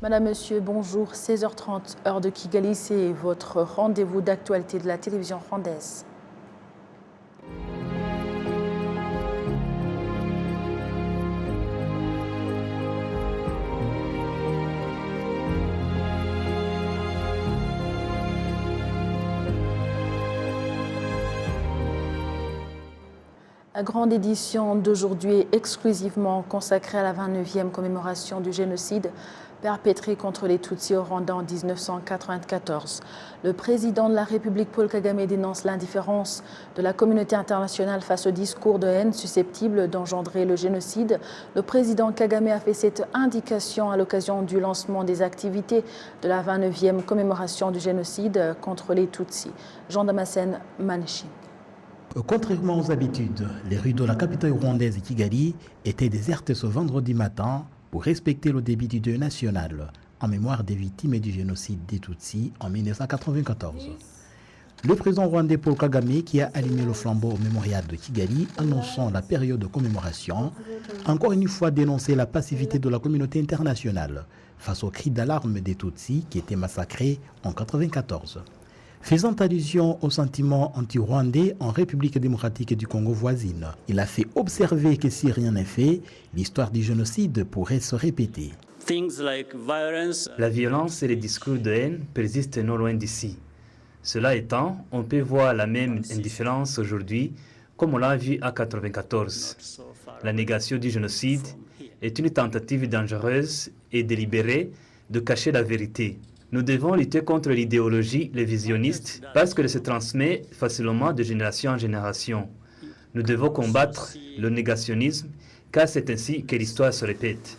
Madame, Monsieur, bonjour. 16h30, heure de Kigali, c'est votre rendez-vous d'actualité de la télévision rwandaise. La grande édition d'aujourd'hui est exclusivement consacrée à la 29e commémoration du génocide perpétré contre les Tutsis au Rwanda en 1994. Le président de la République, Paul Kagame, dénonce l'indifférence de la communauté internationale face au discours de haine susceptible d'engendrer le génocide. Le président Kagame a fait cette indication à l'occasion du lancement des activités de la 29e commémoration du génocide contre les Tutsis. Jean Damascène, Manéchim. Contrairement aux habitudes, les rues de la capitale rwandaise Kigali étaient désertes ce vendredi matin pour respecter le début du deuil national en mémoire des victimes du génocide des Tutsis en 1994. Le président rwandais Paul Kagame, qui a allumé le flambeau au mémorial de Kigali annonçant la période de commémoration, a encore une fois dénoncé la passivité de la communauté internationale face aux cris d'alarme des Tutsis qui étaient massacrés en 1994. Faisant allusion aux sentiments anti-rwandais en République démocratique du Congo voisine, il a fait observer que si rien n'est fait, l'histoire du génocide pourrait se répéter. La violence et les discours de haine persistent non loin d'ici. Cela étant, on peut voir la même indifférence aujourd'hui comme on l'a vu à 1994. La négation du génocide est une tentative dangereuse et délibérée de cacher la vérité. Nous devons lutter contre l'idéologie révisionniste parce qu'elle se transmet facilement de génération en génération. Nous devons combattre le négationnisme car c'est ainsi que l'histoire se répète.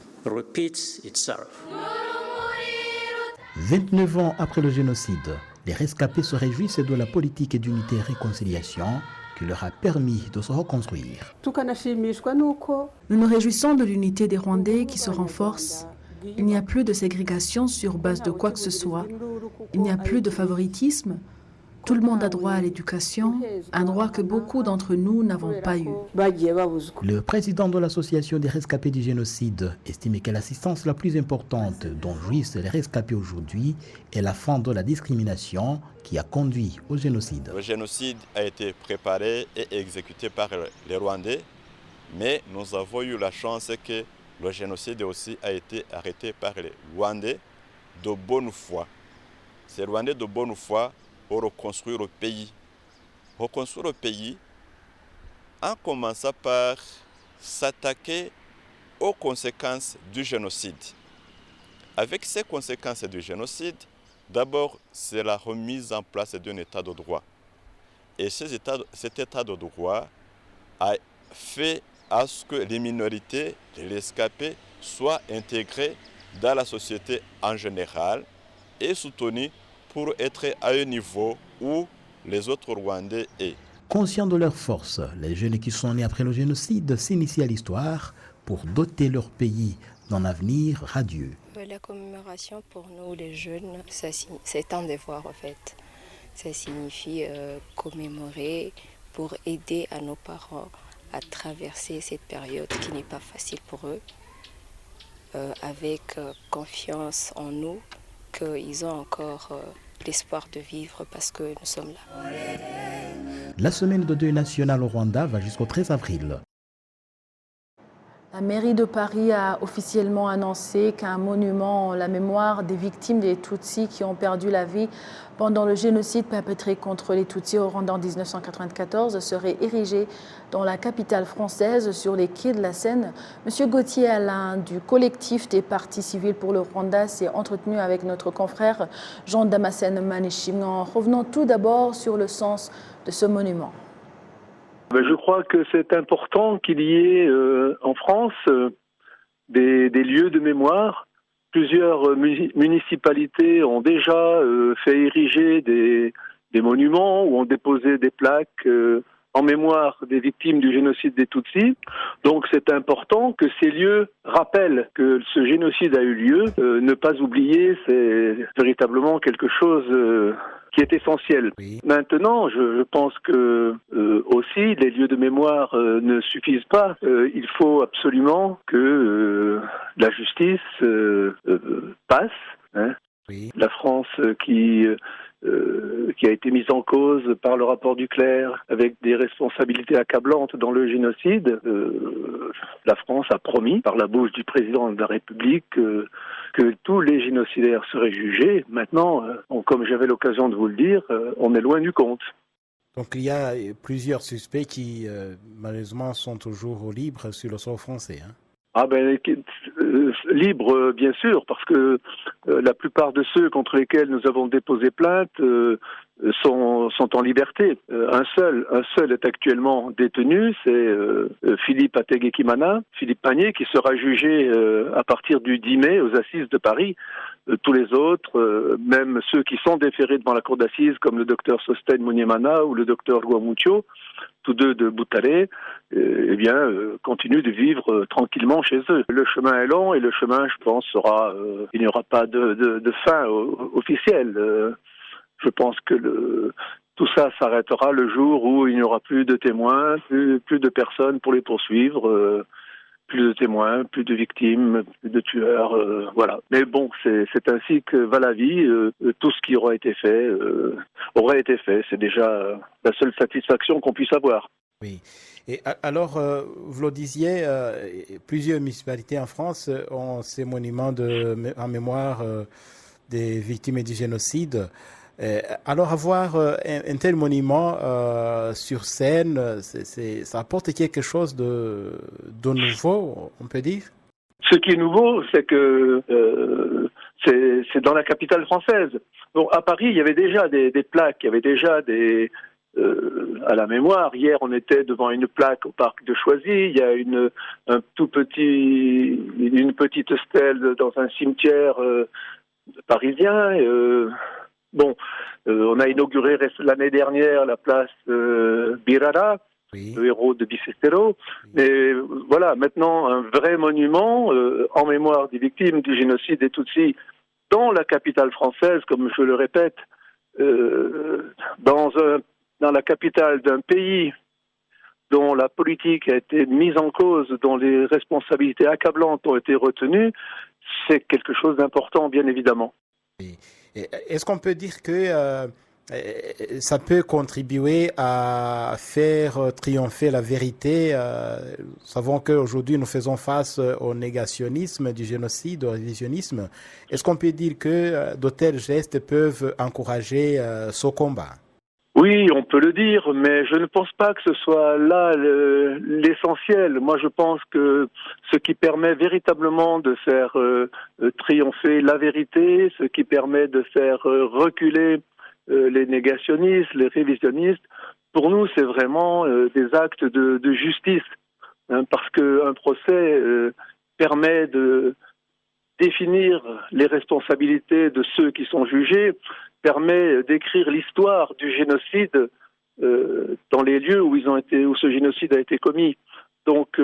29 ans après le génocide, les rescapés se réjouissent de la politique d'unité et réconciliation qui leur a permis de se reconstruire. Nous nous réjouissons de l'unité des Rwandais qui se renforce. Il n'y a plus de ségrégation sur base de quoi que ce soit. Il n'y a plus de favoritisme. Tout le monde a droit à l'éducation, un droit que beaucoup d'entre nous n'avons pas eu. Le président de l'association des rescapés du génocide estime que l'assistance la plus importante dont jouissent les rescapés aujourd'hui est la fin de la discrimination qui a conduit au génocide. Le génocide a été préparé et exécuté par les Rwandais, mais nous avons eu la chance que le génocide aussi a été arrêté par les Rwandais de bonne foi. Ces Rwandais de bonne foi pour reconstruire le pays. Reconstruire le pays en commençant par s'attaquer aux conséquences du génocide. Avec ces conséquences du génocide, d'abord, c'est la remise en place d'un état de droit. Et cet état de droit a fait à ce que les minorités, les rescapés, soient intégrés dans la société en général et soutenus pour être à un niveau où les autres Rwandais sont. Conscients de leur force, les jeunes qui sont nés après le génocide s'initient à l'histoire pour doter leur pays d'un avenir radieux. La commémoration pour nous, les jeunes, c'est un devoir en fait. Ça signifie commémorer pour aider à nos parents à traverser cette période qui n'est pas facile pour eux, avec confiance en nous, qu'ils ont encore l'espoir de vivre parce que nous sommes là. La semaine de deuil national au Rwanda va jusqu'au 13 avril. La mairie de Paris a officiellement annoncé qu'un monument en la mémoire des victimes des Tutsis qui ont perdu la vie pendant le génocide perpétré contre les Tutsis au Rwanda en 1994 serait érigé dans la capitale française sur les quais de la Seine. Monsieur Gauthier Alain du collectif des partis civils pour le Rwanda s'est entretenu avec notre confrère Jean Damascène Manéchim en revenant tout d'abord sur le sens de ce monument. Je crois que c'est important qu'il y ait en France des lieux de mémoire. Plusieurs municipalités ont déjà fait ériger des monuments ou ont déposé des plaques en mémoire des victimes du génocide des Tutsis. Donc c'est important que ces lieux rappellent que ce génocide a eu lieu. Ne pas oublier, c'est véritablement quelque chose qui est essentiel. Oui. Maintenant, je pense que aussi les lieux de mémoire ne suffisent pas. Il faut absolument que la justice passe. Hein. Oui. La France qui a été mise en cause par le rapport Duclerc avec des responsabilités accablantes dans le génocide. La France a promis par la bouche du président de la République que tous les génocidaires seraient jugés. Maintenant, comme j'avais l'occasion de vous le dire, on est loin du compte. Donc il y a plusieurs suspects qui malheureusement sont toujours libres sur le sol français. Hein. Ah ben libre bien sûr, parce que la plupart de ceux contre lesquels nous avons déposé plainte sont en liberté. Un seul est actuellement détenu, c'est Philippe Ategekimana, Philippe Panier, qui sera jugé à partir du 10 mai aux assises de Paris. Tous les autres, même ceux qui sont déférés devant la cour d'assises, comme le docteur Sosten Munyemana ou le docteur Guamucho, tous deux de Boutalé, continuent de vivre tranquillement chez eux. Le chemin est long et le chemin, je pense, il n'y aura pas de fin officielle. Je pense que tout ça s'arrêtera le jour où il n'y aura plus de témoins, plus de personnes pour les poursuivre, plus de témoins, plus de victimes, plus de tueurs, voilà. Mais bon, c'est ainsi que va la vie. Tout ce qui aura été fait aurait été fait. C'est déjà la seule satisfaction qu'on puisse avoir. Oui. Et alors, vous le disiez, plusieurs municipalités en France ont ces monuments en mémoire des victimes du génocide. Alors, avoir un tel monument sur scène, ça apporte quelque chose de nouveau, on peut dire? Ce qui est nouveau, c'est que c'est dans la capitale française. Bon, à Paris, il y avait déjà des plaques, il y avait déjà à la mémoire. Hier, on était devant une plaque au parc de Choisy. Il y a une petite stèle dans un cimetière parisien. On a inauguré l'année dernière la place Birara, oui, le héros de Bicestero. Oui. Mais voilà, maintenant, un vrai monument en mémoire des victimes du génocide des Tutsis dans la capitale française, comme je le répète, dans la capitale d'un pays dont la politique a été mise en cause, dont les responsabilités accablantes ont été retenues, c'est quelque chose d'important, bien évidemment. Oui. Est-ce qu'on peut dire que ça peut contribuer à faire triompher la vérité? Nous savons qu'aujourd'hui, nous faisons face au négationnisme du génocide, au révisionnisme. Est-ce qu'on peut dire que de tels gestes peuvent encourager ce combat? Oui, on peut le dire, mais je ne pense pas que ce soit là l'essentiel. Moi, je pense que ce qui permet véritablement de faire triompher la vérité, ce qui permet de faire reculer les négationnistes, les révisionnistes, pour nous, c'est vraiment des actes de justice, hein, parce qu'un procès permet de définir les responsabilités de ceux qui sont jugés, permet d'écrire l'histoire du génocide dans les lieux où ce génocide a été commis. Donc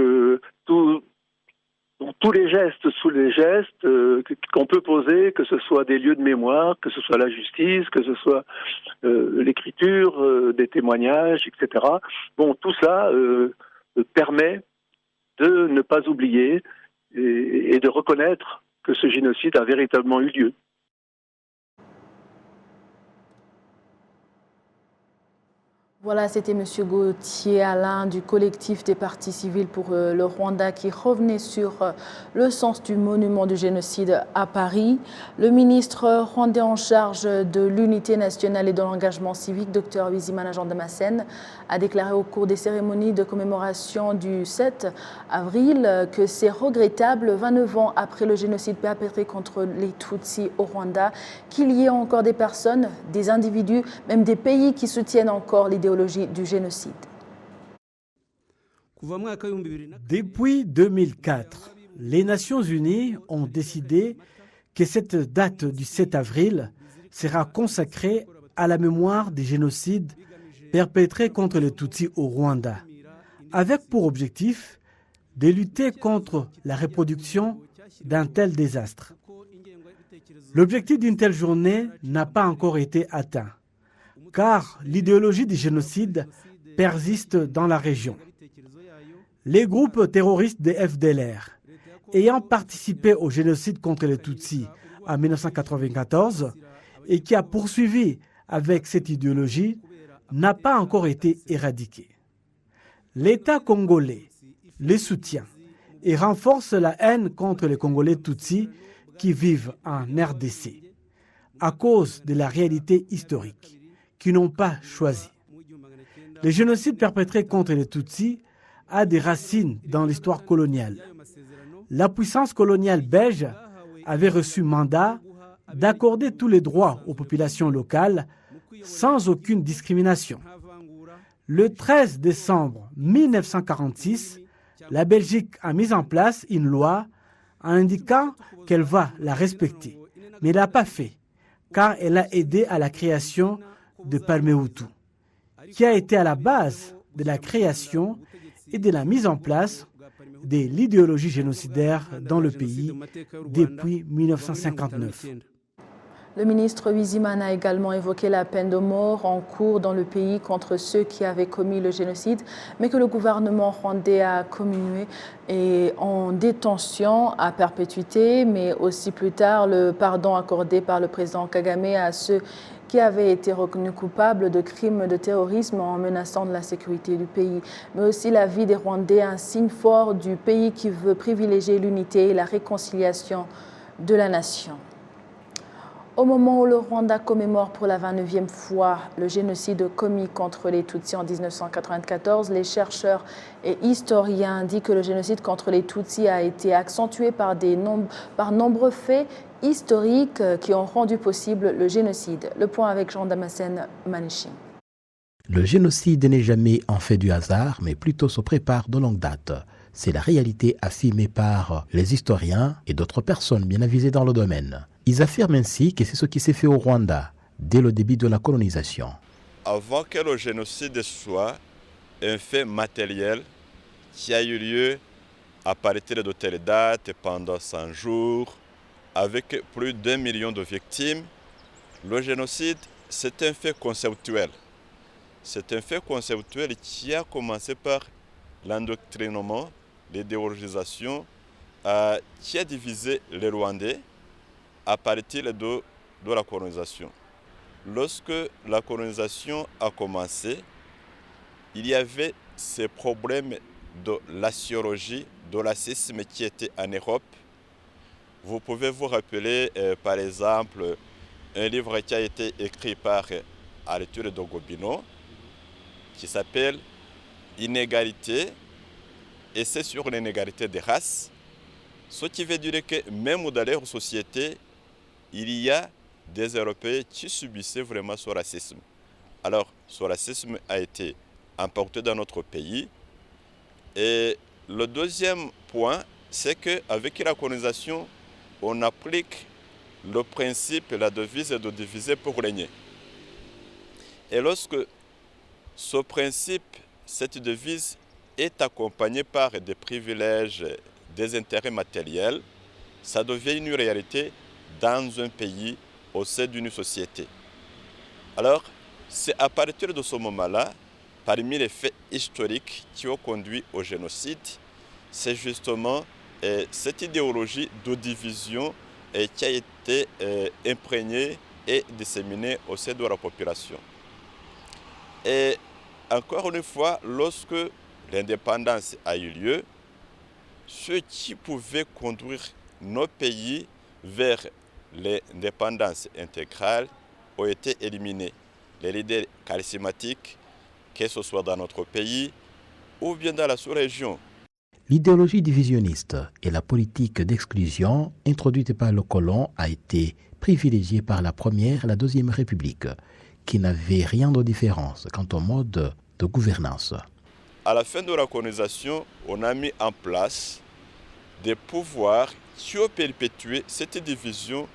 tous les gestes sous les gestes qu'on peut poser, que ce soit des lieux de mémoire, que ce soit la justice, que ce soit l'écriture, des témoignages, etc. Bon, tout ça permet de ne pas oublier et de reconnaître que ce génocide a véritablement eu lieu. Voilà, c'était M. Gauthier Alain du collectif des partis civils pour le Rwanda qui revenait sur le sens du monument du génocide à Paris. Le ministre rwandais en charge de l'unité nationale et de l'engagement civique, Dr Bizimana Jean Damascène, a déclaré au cours des cérémonies de commémoration du 7 avril que c'est regrettable, 29 ans après le génocide perpétré contre les Tutsis au Rwanda, qu'il y ait encore des personnes, des individus, même des pays qui soutiennent encore l'idéologie du génocide. Depuis 2004, les Nations Unies ont décidé que cette date du 7 avril sera consacrée à la mémoire des génocides perpétrés contre les Tutsis au Rwanda, avec pour objectif de lutter contre la reproduction d'un tel désastre. L'objectif d'une telle journée n'a pas encore été atteint, car l'idéologie du génocide persiste dans la région. Les groupes terroristes des FDLR, ayant participé au génocide contre les Tutsis en 1994 et qui a poursuivi avec cette idéologie, n'a pas encore été éradiqué. L'État congolais les soutient et renforce la haine contre les Congolais Tutsis qui vivent en RDC à cause de la réalité historique qu'ils n'ont pas choisie. Le génocide perpétré contre les Tutsis a des racines dans l'histoire coloniale. La puissance coloniale belge avait reçu mandat d'accorder tous les droits aux populations locales sans aucune discrimination. Le 13 décembre 1946, la Belgique a mis en place une loi en indiquant qu'elle va la respecter, mais elle n'a pas fait, car elle a aidé à la création de Parmehutu, qui a été à la base de la création et de la mise en place de l'idéologie génocidaire dans le pays depuis 1959. Le ministre Bizimana a également évoqué la peine de mort en cours dans le pays contre ceux qui avaient commis le génocide, mais que le gouvernement rwandais a communié et en détention à perpétuité, mais aussi plus tard le pardon accordé par le président Kagame à ceux qui avaient été reconnus coupables de crimes de terrorisme en menaçant de la sécurité du pays. Mais aussi la vie des Rwandais, un signe fort du pays qui veut privilégier l'unité et la réconciliation de la nation. Au moment où le Rwanda commémore pour la 29e fois le génocide commis contre les Tutsis en 1994, les chercheurs et historiens indiquent que le génocide contre les Tutsis a été accentué par nombreux faits historiques qui ont rendu possible le génocide. Le point avec Jean Damascène Manéchim. Le génocide n'est jamais un fait du hasard, mais plutôt se prépare de longue date. C'est la réalité affirmée par les historiens et d'autres personnes bien avisées dans le domaine. Ils affirment ainsi que c'est ce qui s'est fait au Rwanda dès le début de la colonisation. Avant que le génocide soit un fait matériel qui a eu lieu à partir de telle date pendant 100 jours, avec plus d'1 million de victimes, le génocide, c'est un fait conceptuel. C'est un fait conceptuel qui a commencé par l'endoctrinement, l'idéologisation, qui a divisé les Rwandais à partir de la colonisation. Lorsque la colonisation a commencé, il y avait ces problèmes de laciologie, de racisme qui étaient en Europe. Vous pouvez vous rappeler, par exemple, un livre qui a été écrit par Arthur de Gobineau, qui s'appelle « Inégalité », et c'est sur l'inégalité des races, ce qui veut dire que même dans leur société, il y a des Européens qui subissaient vraiment ce racisme. Alors, ce racisme a été importé dans notre pays. Et le deuxième point, c'est qu'avec la colonisation, on applique le principe, la devise de diviser pour régner. Et lorsque ce principe, cette devise, est accompagnée par des privilèges, des intérêts matériels, ça devient une réalité dans un pays, au sein d'une société. Alors, c'est à partir de ce moment-là, parmi les faits historiques qui ont conduit au génocide, c'est justement cette idéologie de division qui a été imprégnée et disséminée au sein de la population. Et encore une fois, lorsque l'indépendance a eu lieu, ceux qui pouvaient conduire nos pays vers l'indépendance intégrale ont été éliminés. Les leaders charismatiques, que ce soit dans notre pays ou bien dans la sous-région. L'idéologie divisionniste et la politique d'exclusion introduite par le colon a été privilégiée par la Première et la Deuxième République, qui n'avaient rien de différence quant au mode de gouvernance. À la fin de la colonisation, on a mis en place des pouvoirs qui ont perpétué cette division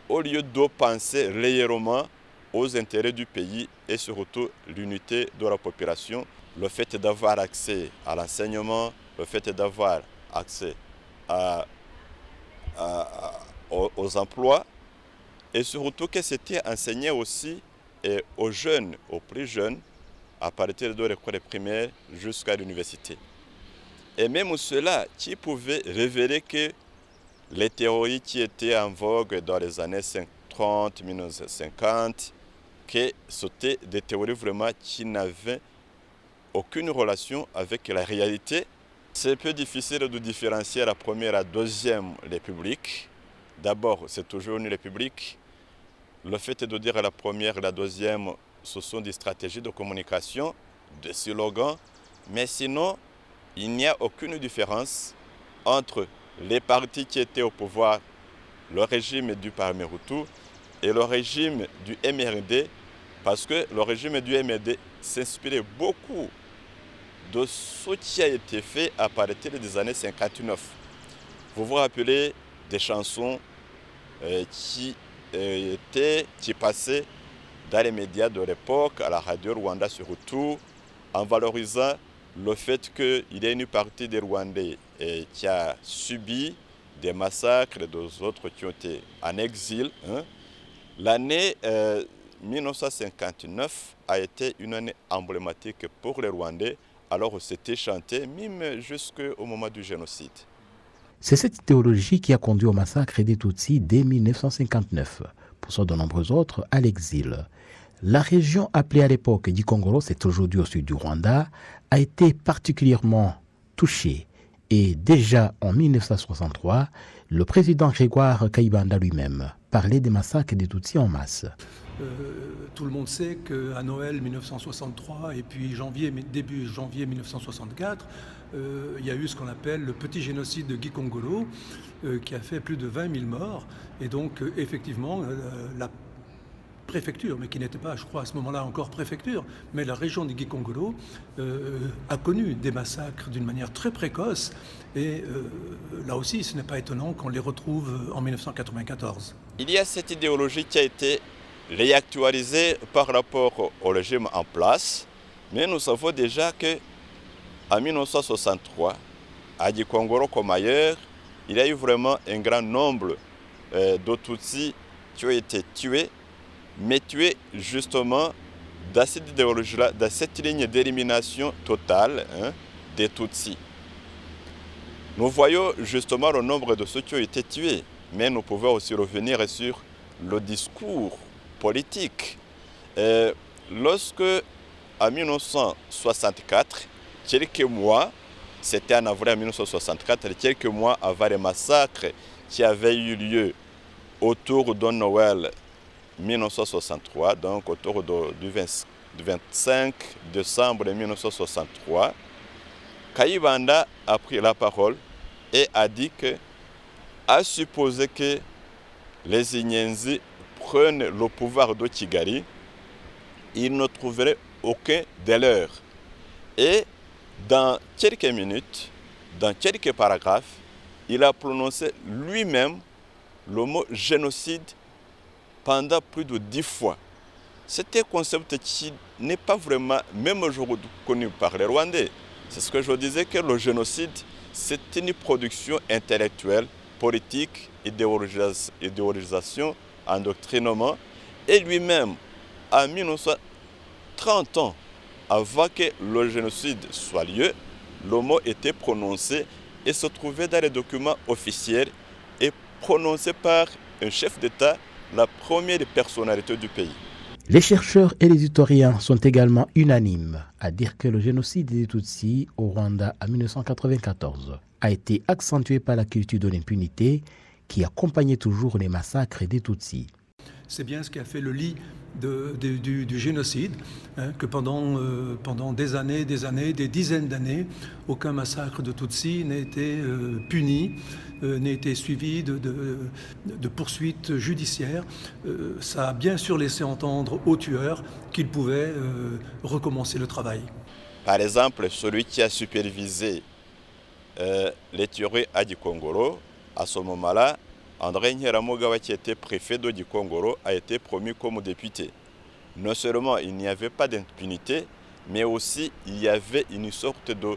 au lieu de penser réellement aux intérêts du pays et surtout l'unité de la population, le fait d'avoir accès à l'enseignement, le fait d'avoir accès aux emplois et surtout que c'était enseigné aussi aux jeunes, aux plus jeunes, à partir de l'école primaire jusqu'à l'université. Et même cela qui pouvait révéler que les théories qui étaient en vogue dans les années 30, 1950, que c'était des théories vraiment qui n'avaient aucune relation avec la réalité. C'est un peu difficile de différencier la première et la deuxième république. D'abord, c'est toujours une république. Le fait de dire la première et la deuxième, ce sont des stratégies de communication, des slogans, mais sinon, il n'y a aucune différence entre les partis qui étaient au pouvoir, le régime du Parmehutu et le régime du MRD, parce que le régime du MRD s'inspirait beaucoup de ce qui a été fait à partir des années 59. Vous vous rappelez des chansons qui passaient dans les médias de l'époque, à la radio Rwanda surtout, en valorisant le fait qu'il y a une partie des Rwandais qui a subi des massacres et des autres qui ont été en exil. L'année 1959 a été une année emblématique pour les Rwandais, alors c'était chanté même jusqu'au moment du génocide. C'est cette idéologie qui a conduit au massacre des Tutsis dès 1959, poussant de nombreux autres à l'exil. La région appelée à l'époque Gikongoro, c'est aujourd'hui au sud du Rwanda, a été particulièrement touchée. Et déjà en 1963, le président Grégoire Kayibanda lui-même parlait des massacres des Tutsis en masse. Tout le monde sait qu'à Noël 1963 et puis début janvier 1964, il y a eu ce qu'on appelle le petit génocide de Gikongoro qui a fait plus de 20 000 morts. Et donc effectivement, la préfecture, mais qui n'était pas, je crois, à ce moment-là encore préfecture, mais la région de Gikongoro a connu des massacres d'une manière très précoce. Et là aussi, ce n'est pas étonnant qu'on les retrouve en 1994. Il y a cette idéologie qui a été réactualisée par rapport au régime en place, mais nous savons déjà qu'en 1963, à Gikongoro comme ailleurs, il y a eu vraiment un grand nombre de Tutsis qui ont été tués, mais tués justement dans cette idéologie-là, dans cette ligne d'élimination totale des Tutsis. Nous voyons justement le nombre de ceux qui ont été tués, mais nous pouvons aussi revenir sur le discours politique. Lorsque, en 1964, quelques mois, c'était en avril 1964, quelques mois avant les massacres qui avaient eu lieu autour de Noël 1963, donc autour du 25 décembre 1963, Kayibanda a pris la parole et a dit a supposé que les Inyenzi prennent le pouvoir de Kigali, ils ne trouveraient aucun de leurs. Et dans quelques minutes, dans quelques paragraphes, il a prononcé lui-même le mot génocide pendant plus de 10 fois. C'est un concept qui n'est pas vraiment, même aujourd'hui, connu par les Rwandais. C'est ce que je disais, que le génocide, c'est une production intellectuelle, politique, idéologisation, endoctrinement. Et lui-même, en 1930 ans, avant que le génocide soit lieu, le mot était prononcé et se trouvait dans les documents officiels et prononcé par un chef d'État, la première personnalité du pays. Les chercheurs et les historiens sont également unanimes à dire que le génocide des Tutsis au Rwanda en 1994 a été accentué par la culture de l'impunité qui accompagnait toujours les massacres des Tutsis. C'est bien ce qui a fait le lit du génocide, que pendant des années, des dizaines d'années, aucun massacre de Tutsis n'a été puni, n'a été suivi de poursuites judiciaires. Ça a bien sûr laissé entendre aux tueurs qu'ils pouvaient recommencer le travail. Par exemple, celui qui a supervisé les tueries à Gikongoro, à ce moment-là, André Nyiramugawa, qui était préfet de Gikongoro, a été promu comme député. non seulement il n'y avait pas d'impunité, mais aussi il y avait une sorte de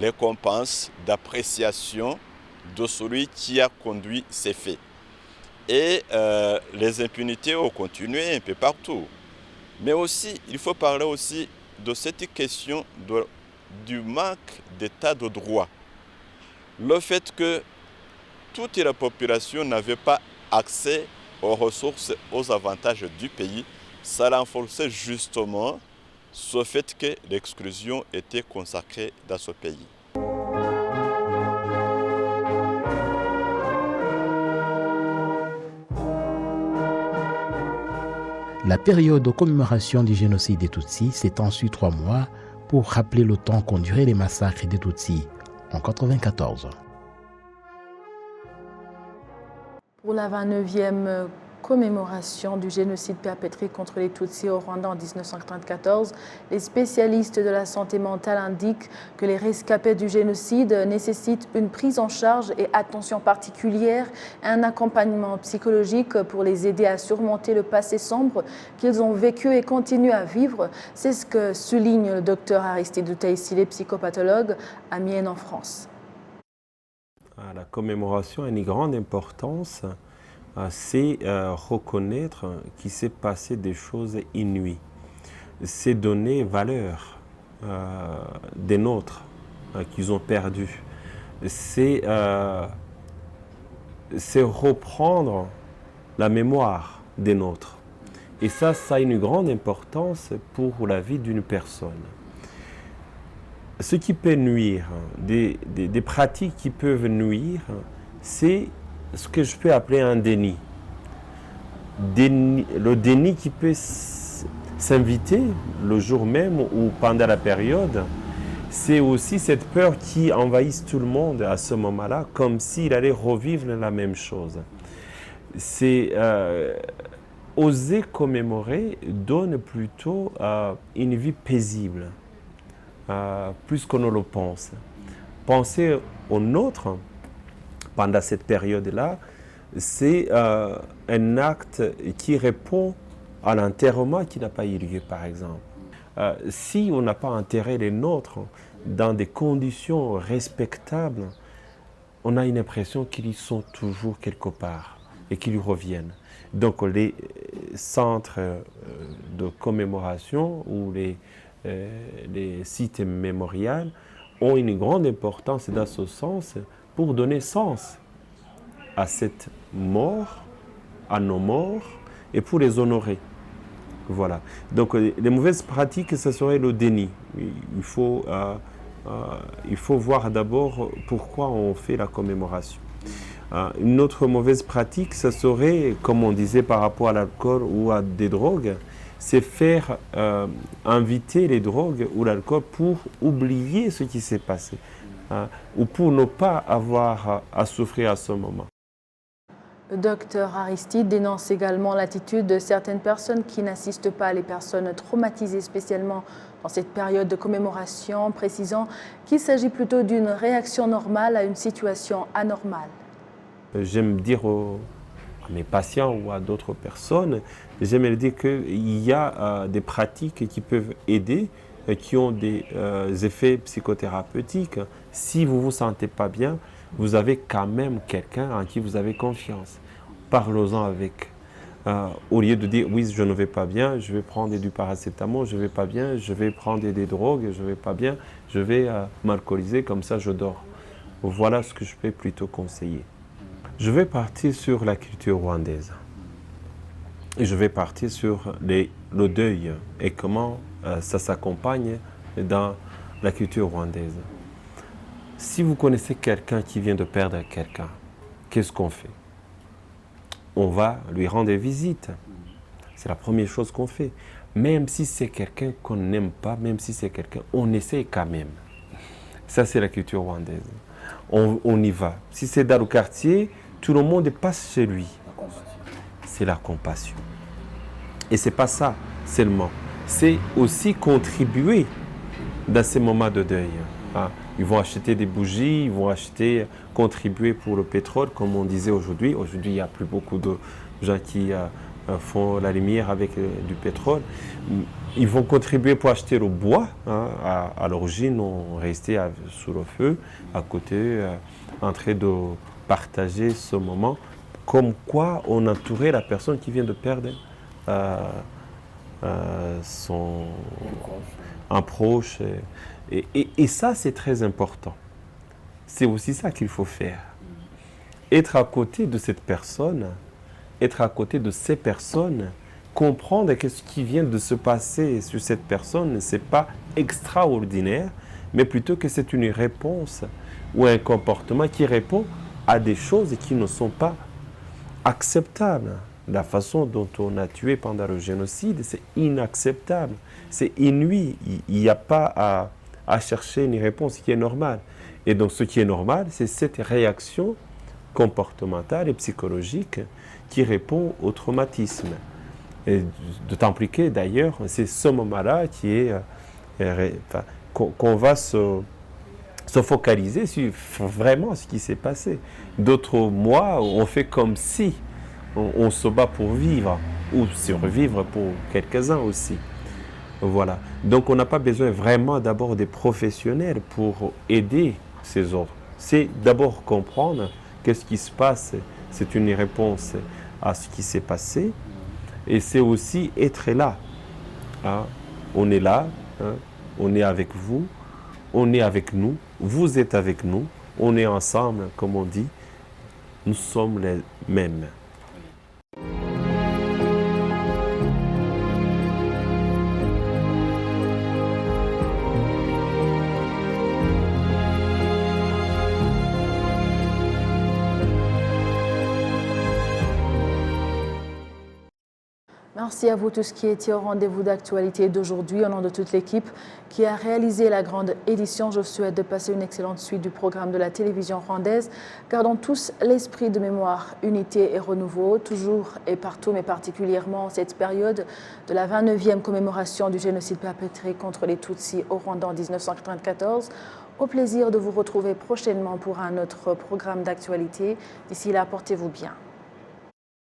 récompense, d'appréciation de celui qui a conduit ces faits. Et les impunités ont continué un peu partout. Mais aussi, il faut parler aussi de cette question du manque d'état de droit. Le fait que toute la population n'avait pas accès aux ressources, aux avantages du pays, ça renforçait justement ce fait que l'exclusion était consacrée dans ce pays. La période de commémoration du génocide des Tutsis s'étend sur 3 mois pour rappeler le temps qu'ont duré les massacres des Tutsis en 1994. Pour la 29e commémoration du génocide perpétré contre les Tutsis au Rwanda en 1994, les spécialistes de la santé mentale indiquent que les rescapés du génocide nécessitent une prise en charge et attention particulière et un accompagnement psychologique pour les aider à surmonter le passé sombre qu'ils ont vécu et continuent à vivre. C'est ce que souligne le docteur Aristide Taïsile, psychopathologue à Mienne en France. La commémoration a une grande importance, c'est reconnaître qu'il s'est passé des choses inouïes. C'est donner valeur des nôtres qu'ils ont perdus. C'est reprendre la mémoire des nôtres. Et ça a une grande importance pour la vie d'une personne. Ce qui peut nuire, des pratiques qui peuvent nuire, c'est ce que je peux appeler un déni. Le déni qui peut s'inviter le jour même ou pendant la période, c'est aussi cette peur qui envahit tout le monde à ce moment-là, comme s'il allait revivre la même chose. C'est oser commémorer donne plutôt une vie paisible. Plus qu'on ne le pense. Penser au nôtre pendant cette période-là, c'est un acte qui répond à l'enterrement qui n'a pas eu lieu, par exemple. Si on n'a pas enterré les nôtres dans des conditions respectables, on a une impression qu'ils sont toujours quelque part et qu'ils reviennent. Donc les centres de commémoration ou les sites mémorials ont une grande importance dans ce sens pour donner sens à cette mort, à nos morts et pour les honorer. Voilà. Donc les mauvaises pratiques, ce serait le déni. Il faut voir d'abord pourquoi on fait la commémoration. Une autre mauvaise pratique, ce serait, comme on disait par rapport à l'alcool ou à des drogues, c'est faire inviter les drogues ou l'alcool pour oublier ce qui s'est passé ou pour ne pas avoir à souffrir à ce moment. Le docteur Aristide dénonce également l'attitude de certaines personnes qui n'assistent pas les personnes traumatisées spécialement dans cette période de commémoration, précisant qu'il s'agit plutôt d'une réaction normale à une situation anormale. J'aime dire à mes patients ou à d'autres personnes, j'aimerais dire qu'il y a des pratiques qui peuvent aider, qui ont des effets psychothérapeutiques. Si vous ne vous sentez pas bien, vous avez quand même quelqu'un en qui vous avez confiance. Parlez-en avec. Au lieu de dire « oui, je ne vais pas bien, je vais prendre du paracétamol, je ne vais pas bien, je vais prendre des drogues, je ne vais pas bien, je vais m'alcooliser, comme ça je dors ». Voilà ce que je peux plutôt conseiller. Je vais partir sur la culture rwandaise. Et je vais partir sur le deuil et comment ça s'accompagne dans la culture rwandaise. Si vous connaissez quelqu'un qui vient de perdre quelqu'un, qu'est-ce qu'on fait? On va lui rendre visite. C'est la première chose qu'on fait. Même si c'est quelqu'un qu'on n'aime pas, même si c'est quelqu'un, on essaie quand même. Ça, c'est la culture rwandaise. On y va. Si c'est dans le quartier, tout le monde passe chez lui. C'est la compassion. Et ce n'est pas ça seulement. C'est aussi contribuer dans ces moments de deuil. Ils vont acheter des bougies, ils vont contribuer pour le pétrole, comme on disait aujourd'hui. Aujourd'hui, il n'y a plus beaucoup de gens qui font la lumière avec du pétrole. Ils vont contribuer pour acheter le bois. Hein. À l'origine, on restait sous le feu, à côté, en train de partager ce moment, comme quoi on entourait la personne qui vient de perdre un proche. Et ça, c'est très important. C'est aussi ça qu'il faut faire. Être à côté de cette personne, être à côté de ces personnes, comprendre que ce qui vient de se passer sur cette personne, ce n'est pas extraordinaire, mais plutôt que c'est une réponse ou un comportement qui répond à des choses qui ne sont pas acceptables. La façon dont on a tué pendant le génocide, c'est inacceptable, c'est inouï. Il n'y a pas à chercher une réponse qui est normale. Et donc ce qui est normal, c'est cette réaction comportementale et psychologique qui répond au traumatisme. Et d'autant plus que d'ailleurs, c'est ce moment-là qui est qu'on va se focaliser sur vraiment ce qui s'est passé. D'autres mois, on fait comme si on se bat pour vivre ou survivre pour quelques-uns aussi. Voilà. Donc on n'a pas besoin vraiment d'abord des professionnels pour aider ces autres. C'est d'abord comprendre qu'est-ce qui se passe. C'est une réponse à ce qui s'est passé. Et c'est aussi être là. Hein. On est là, hein. On est avec vous, on est avec nous, vous êtes avec nous, on est ensemble, comme on dit, nous sommes les mêmes. Merci à vous tous qui étiez au rendez-vous d'actualité d'aujourd'hui. Au nom de toute l'équipe qui a réalisé la grande édition, je souhaite de passer une excellente suite du programme de la télévision rwandaise. Gardons tous l'esprit de mémoire, unité et renouveau, toujours et partout, mais particulièrement en cette période de la 29e commémoration du génocide perpétré contre les Tutsis au Rwanda en 1994. Au plaisir de vous retrouver prochainement pour un autre programme d'actualité. D'ici là, portez-vous bien.